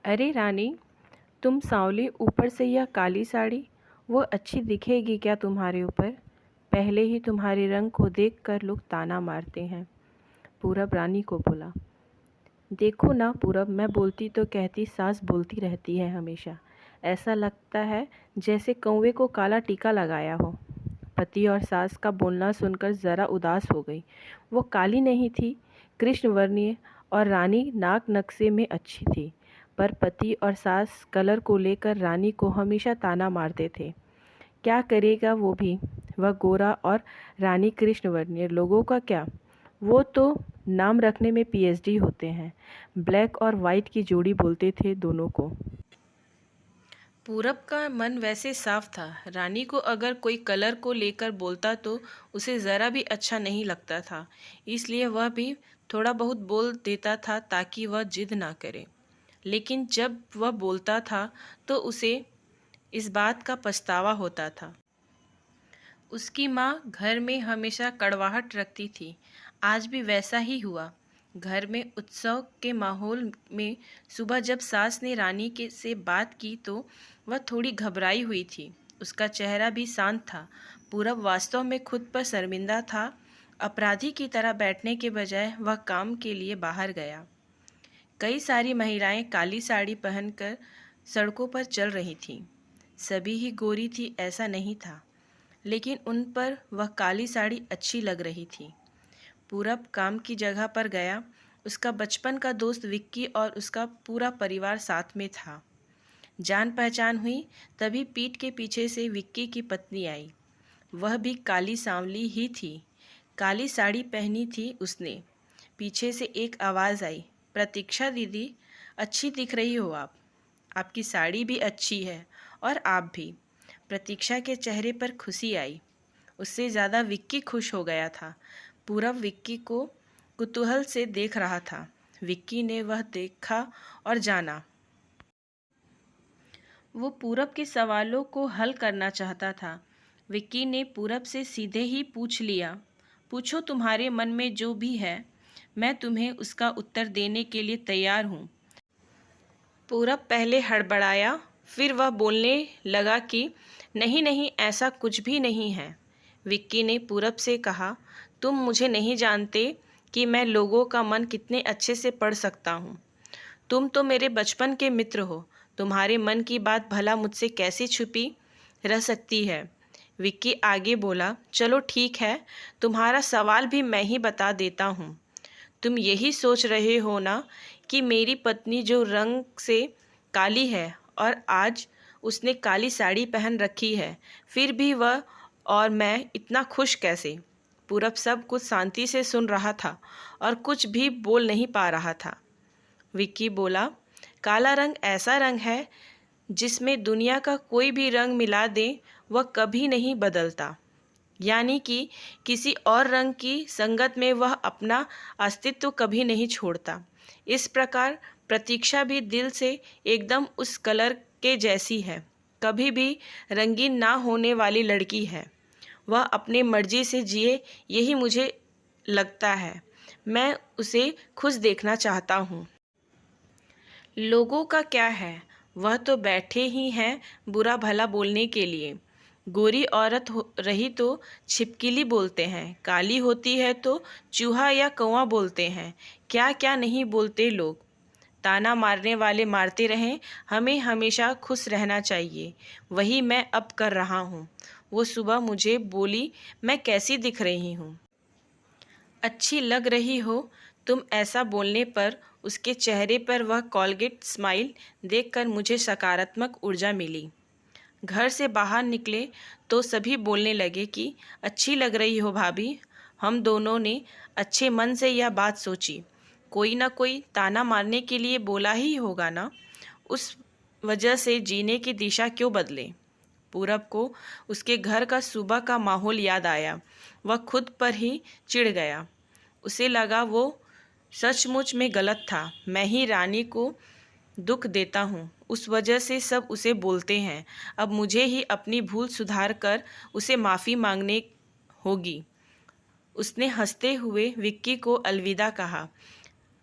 अरे रानी, तुम सांवली ऊपर से यह काली साड़ी, वो अच्छी दिखेगी क्या तुम्हारे ऊपर? पहले ही तुम्हारे रंग को देखकर लोग ताना मारते हैं। पूरब रानी को बोला। देखो ना पूरब, मैं बोलती तो कहती सास बोलती रहती है हमेशा। ऐसा लगता है जैसे कौवे को काला टीका लगाया हो। पति और सास का बोलना सुनकर ज़रा उदास हो गई। वो काली नहीं थी, कृष्णवर्णीय और रानी नाक नक्शे में अच्छी थी, पर पति और सास कलर को लेकर रानी को हमेशा ताना मारते थे। क्या करेगा वो भी, वह गोरा और रानी कृष्णवर्णीय। लोगों का क्या, वो तो नाम रखने में पीएचडी होते हैं। ब्लैक और वाइट की जोड़ी बोलते थे दोनों को। पूरब का मन वैसे साफ था। रानी को अगर कोई कलर को लेकर बोलता तो उसे ज़रा भी अच्छा नहीं लगता था, इसलिए वह भी थोड़ा बहुत बोल देता था ताकि वह जिद ना करे। लेकिन जब वह बोलता था तो उसे इस बात का पछतावा होता था। उसकी माँ घर में हमेशा कड़वाहट रखती थी। आज भी वैसा ही हुआ। घर में उत्सव के माहौल में सुबह जब सास ने रानी के से बात की तो वह थोड़ी घबराई हुई थी। उसका चेहरा भी शांत था। पूरब वास्तव में खुद पर शर्मिंदा था। अपराधी की तरह बैठने के बजाय वह काम के लिए बाहर गया। कई सारी महिलाएं काली साड़ी पहनकर सड़कों पर चल रही थीं। सभी ही गोरी थी ऐसा नहीं था, लेकिन उन पर वह काली साड़ी अच्छी लग रही थी। पूरब काम की जगह पर गया। उसका बचपन का दोस्त विक्की और उसका पूरा परिवार साथ में था। जान पहचान हुई तभी पीठ के पीछे से विक्की की पत्नी आई। वह भी काली सांवली ही थी। काली साड़ी पहनी थी उसने। पीछे से एक आवाज़ आई, प्रतीक्षा दीदी, अच्छी दिख रही हो आप। आपकी साड़ी भी अच्छी है और आप भी। प्रतीक्षा के चेहरे पर खुशी आई। उससे ज़्यादा विक्की खुश हो गया था। पूरब विक्की को कुतूहल से देख रहा था। विक्की ने वह देखा और जाना। वो पूरब के सवालों को हल करना चाहता था। विक्की ने पूरब से सीधे ही पूछ लिया, पूछो तुम्हारे मन में जो भी है, मैं तुम्हें उसका उत्तर देने के लिए तैयार हूँ। पूरब पहले हड़बड़ाया, फिर वह बोलने लगा कि नहीं नहीं, ऐसा कुछ भी नहीं है। विक्की ने पूरब से कहा, तुम मुझे नहीं जानते कि मैं लोगों का मन कितने अच्छे से पढ़ सकता हूँ। तुम तो मेरे बचपन के मित्र हो। तुम्हारे मन की बात भला मुझसे कैसे छुपी रह सकती है। विक्की आगे बोला, चलो ठीक है, तुम्हारा सवाल भी मैं ही बता देता हूँ। तुम यही सोच रहे हो ना कि मेरी पत्नी जो रंग से काली है और आज उसने काली साड़ी पहन रखी है, फिर भी वह और मैं इतना खुश कैसे? पूरब सब कुछ शांति से सुन रहा था और कुछ भी बोल नहीं पा रहा था। विक्की बोला, काला रंग ऐसा रंग है जिसमें दुनिया का कोई भी रंग मिला दे वह कभी नहीं बदलता, यानी कि किसी और रंग की संगत में वह अपना अस्तित्व कभी नहीं छोड़ता। इस प्रकार प्रतीक्षा भी दिल से एकदम उस कलर के जैसी है, कभी भी रंगीन ना होने वाली लड़की है। वह अपने मर्जी से जिए, यही मुझे लगता है। मैं उसे खुश देखना चाहता हूँ। लोगों का क्या है, वह तो बैठे ही हैं बुरा भला बोलने के लिए। गोरी औरत रही तो छिपकली बोलते हैं, काली होती है तो चूहा या कौवा बोलते हैं। क्या क्या नहीं बोलते लोग। ताना मारने वाले मारते रहें, हमें हमेशा खुश रहना चाहिए। वही मैं अब कर रहा हूँ। वो सुबह मुझे बोली, मैं कैसी दिख रही हूँ? अच्छी लग रही हो। तुम ऐसा बोलने पर उसके चेहरे पर वह कॉलगेट स्माइल देखकर मुझे सकारात्मक ऊर्जा मिली। घर से बाहर निकले तो सभी बोलने लगे कि अच्छी लग रही हो भाभी। हम दोनों ने अच्छे मन से यह बात सोची। कोई ना कोई ताना मारने के लिए बोला ही होगा ना, उस वजह से जीने की दिशा क्यों बदले। पूरब को उसके घर का सुबह का माहौल याद आया। वह खुद पर ही चिढ़ गया। उसे लगा वो सचमुच में गलत था। मैं ही रानी को दुख देता हूँ, उस वजह से सब उसे बोलते हैं। अब मुझे ही अपनी भूल सुधार कर उसे माफ़ी मांगने होगी। उसने हंसते हुए विक्की को अलविदा कहा।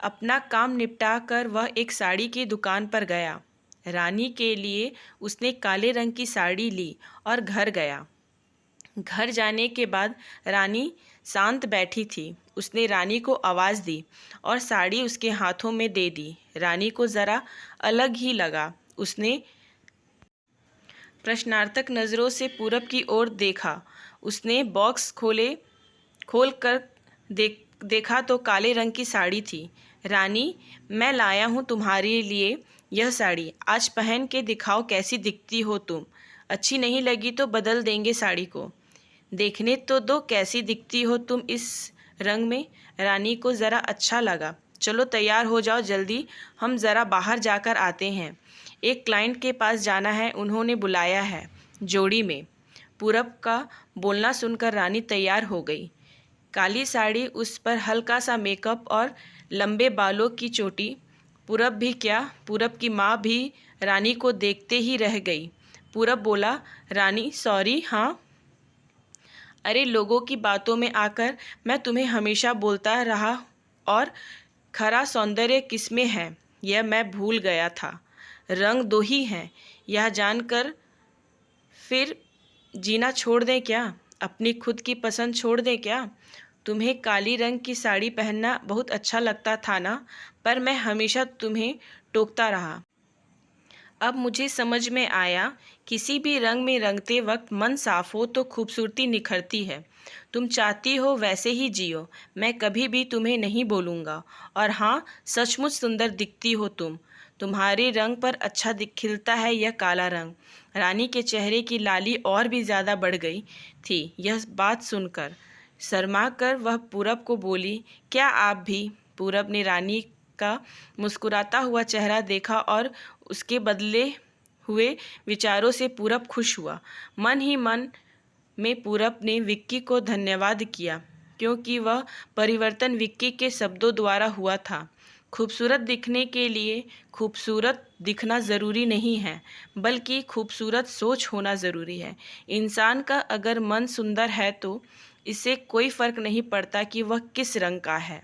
अपना काम निपटा कर वह एक साड़ी की दुकान पर गया। रानी के लिए उसने काले रंग की साड़ी ली और घर गया। घर जाने के बाद रानी शांत बैठी थी। उसने रानी को आवाज़ दी और साड़ी उसके हाथों में दे दी। रानी को ज़रा अलग ही लगा। उसने प्रश्नार्थक नज़रों से पूरब की ओर देखा। उसने बॉक्स खोल कर देखा तो काले रंग की साड़ी थी। रानी, मैं लाया हूँ तुम्हारे लिए यह साड़ी। आज पहन के दिखाओ कैसी दिखती हो तुम। अच्छी नहीं लगी तो बदल देंगे साड़ी को। देखने तो दो कैसी दिखती हो तुम इस रंग में। रानी को ज़रा अच्छा लगा। चलो तैयार हो जाओ जल्दी, हम ज़रा बाहर जाकर आते हैं। एक क्लाइंट के पास जाना है, उन्होंने बुलाया है। जोड़ी में। पूरब का बोलना सुनकर रानी तैयार हो गई। काली साड़ी, उस पर हल्का सा मेकअप और लंबे बालों की चोटी। पूरब भी क्या, पूरब की माँ भी रानी को देखते ही रह गई। पूरब बोला, रानी सॉरी। हाँ, अरे लोगों की बातों में आकर मैं तुम्हें हमेशा बोलता रहा और खरा सौंदर्य किसमें है यह मैं भूल गया था। रंग दो ही हैं, यह जानकर फिर जीना छोड़ दें क्या? अपनी खुद की पसंद छोड़ दें क्या? तुम्हें काली रंग की साड़ी पहनना बहुत अच्छा लगता था ना, पर मैं हमेशा तुम्हें टोकता रहा। अब मुझे समझ में आया, किसी भी रंग में रंगते वक्त मन साफ हो तो खूबसूरती निखरती है। तुम चाहती हो वैसे ही जियो, मैं कभी भी तुम्हें नहीं बोलूँगा। और हाँ, सचमुच सुंदर दिखती हो तुम। तुम्हारे रंग पर अच्छा खिलता है यह काला रंग। रानी के चेहरे की लाली और भी ज़्यादा बढ़ गई थी यह बात सुनकर। शर्मा कर वह पूरब को बोली, क्या आप भी? पूरब ने रानी का मुस्कुराता हुआ चेहरा देखा और उसके बदले हुए विचारों से पूरब खुश हुआ। मन ही मन में पूरब ने विक्की को धन्यवाद किया, क्योंकि वह परिवर्तन विक्की के शब्दों द्वारा हुआ था। खूबसूरत दिखने के लिए खूबसूरत दिखना ज़रूरी नहीं है, बल्कि खूबसूरत सोच होना ज़रूरी है। इंसान का अगर मन सुंदर है तो इससे कोई फ़र्क नहीं पड़ता कि वह किस रंग का है।